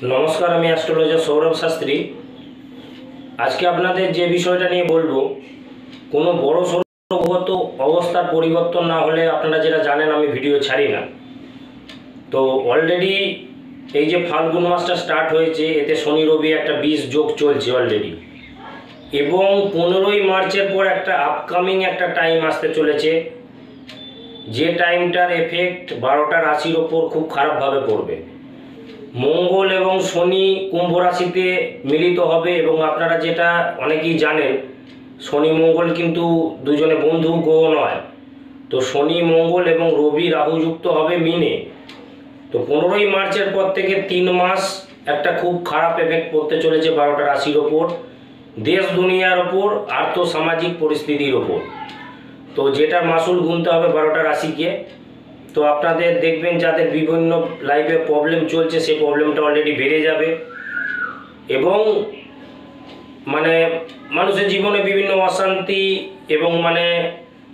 নমস্কার, আমি অ্যাস্ট্রোলজার সৌরভ শাস্ত্রী। আজকে আপনাদের যে বিষয়টা নিয়ে বলবো, কোনো বড় সড়গত অবস্থার পরিবর্তন না হলে আপনারা যেটা জানেন আমি ভিডিও ছাড়ি না। তো অলরেডি এই যে ফাল্গুন মাসটা স্টার্ট হয়েছে, এতে শনি রবি একটা 20 যোগ চলছে অলরেডি, এবং 15ই মার্চের পর একটা আপকামিং একটা টাইম আসতে চলেছে, যে টাইমটার এফেক্ট 12টা রাশির ওপর খুব খারাপভাবে পড়বে। মঙ্গল এবং শনি কুম্ভ রাশিতে মিলিত হবে, এবং আপনারা যেটা অনেকেই জানেন, শনি মঙ্গল কিন্তু দুজনে বন্ধু গ্রহ নয়। তো শনি মঙ্গল এবং রবি রাহু যুক্ত হবে মিনে। তো 15ই মার্চের পর থেকে 3 মাস একটা খুব খারাপ এফেক্ট পড়তে চলেছে 12টা রাশির ওপর, দেশ দুনিয়ার ওপর, আর্থসামাজিক পরিস্থিতির ওপর। তো যেটা মাসুল গুনতে হবে 12টা রাশিকে। তো আপনাদের দেখবেন যাদের বিভিন্ন লাইফে প্রবলেম চলছে, সেই প্রবলেমটা অলরেডি বেড়ে যাবে, এবং মানুষের জীবনে বিভিন্ন অশান্তি এবং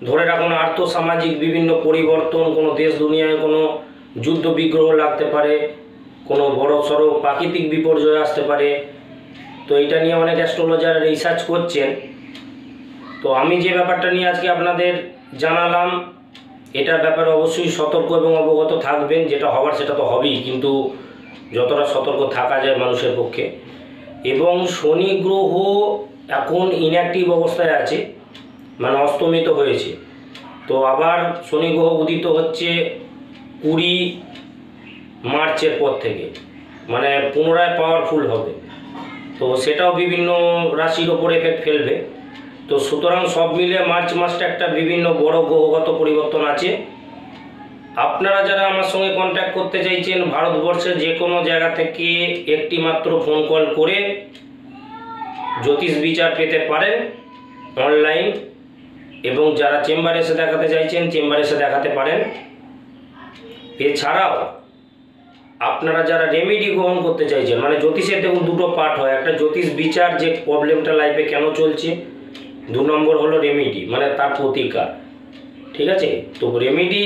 ধরে রাখুন আর্থসামাজিক বিভিন্ন পরিবর্তন, কোনো দেশ দুনিয়ায় কোনো যুদ্ধ বিগ্রহ লাগতে পারে, কোনো বড় সড়ো প্রাকৃতিক বিপর্যয় আসতে পারে। তো এটা নিয়ে অনেক অ্যাস্ট্রোলজার রিসার্চ করছেন। তো আমি যে ব্যাপারটা নিয়ে আজকে আপনাদের জানালাম, এটার ব্যাপারে অবশ্যই সতর্ক এবং অবগত থাকবেন। যেটা হবার সেটা তো হবেই, কিন্তু যতটা সতর্ক থাকা যায় মানুষের পক্ষে। এবং শনি গ্রহ এখন ইনঅ্যাক্টিভ অবস্থায় আছে, অস্তমিত হয়েছে। তো আবার শনি গ্রহ উদিত হচ্ছে 20 মার্চের পর থেকে, পুনরায় পাওয়ারফুল হবে। তো সেটাও বিভিন্ন রাশির ওপর এফেক্ট ফেলবে। তো সুতরাং সব মিলে মার্চ মাসটা একটা বিভিন্ন বড় গ্রহগত পরিবর্তন আছে। আপনারা যারা আমার সঙ্গে কন্ট্যাক্ট করতে চাইছেন, ভারতবর্ষের যে কোনো জায়গা থেকে একটি মাত্র ফোন কল করে জ্যোতিষ বিচার পেতে পারেন অনলাইন, এবং যারা চেম্বারে এসে দেখাতে চাইছেন চেম্বারে এসে দেখাতে পারেন। এছাড়াও আপনারা যারা রেমেডি গ্রহণ করতে চাইছেন, জ্যোতিষের দেখুন দুটো পার্ট হয়, একটা জ্যোতিষ বিচার যে প্রবলেমটা লাইফে কেন চলছে, 2 নম্বর হলো রেমেডি তার প্রতিকার। ঠিক আছে? তো রেমেডি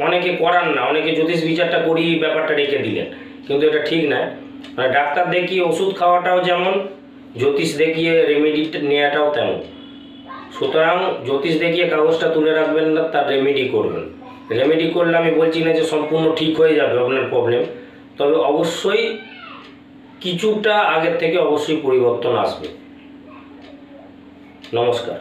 অনেকে করান না, অনেকে জ্যোতিষ বিচারটা করিয়ে ব্যাপারটা রেখে দিলেন, কিন্তু এটা ঠিক নয়। ডাক্তার দেখিয়ে ওষুধ খাওয়াটাও যেমন, জ্যোতিষ দেখিয়ে রেমেডি নেওয়াটাও তেমন। সুতরাং জ্যোতিষ দেখিয়ে কাগজটা তুলে রাখবেন না, তার রেমেডি করবেন। রেমেডি করলে আমি বলছি না যে সম্পূর্ণ ঠিক হয়ে যাবে আপনার প্রবলেম, তবে অবশ্যই কিছুটা আগের থেকে অবশ্যই পরিবর্তন আসবে। নমস্কার।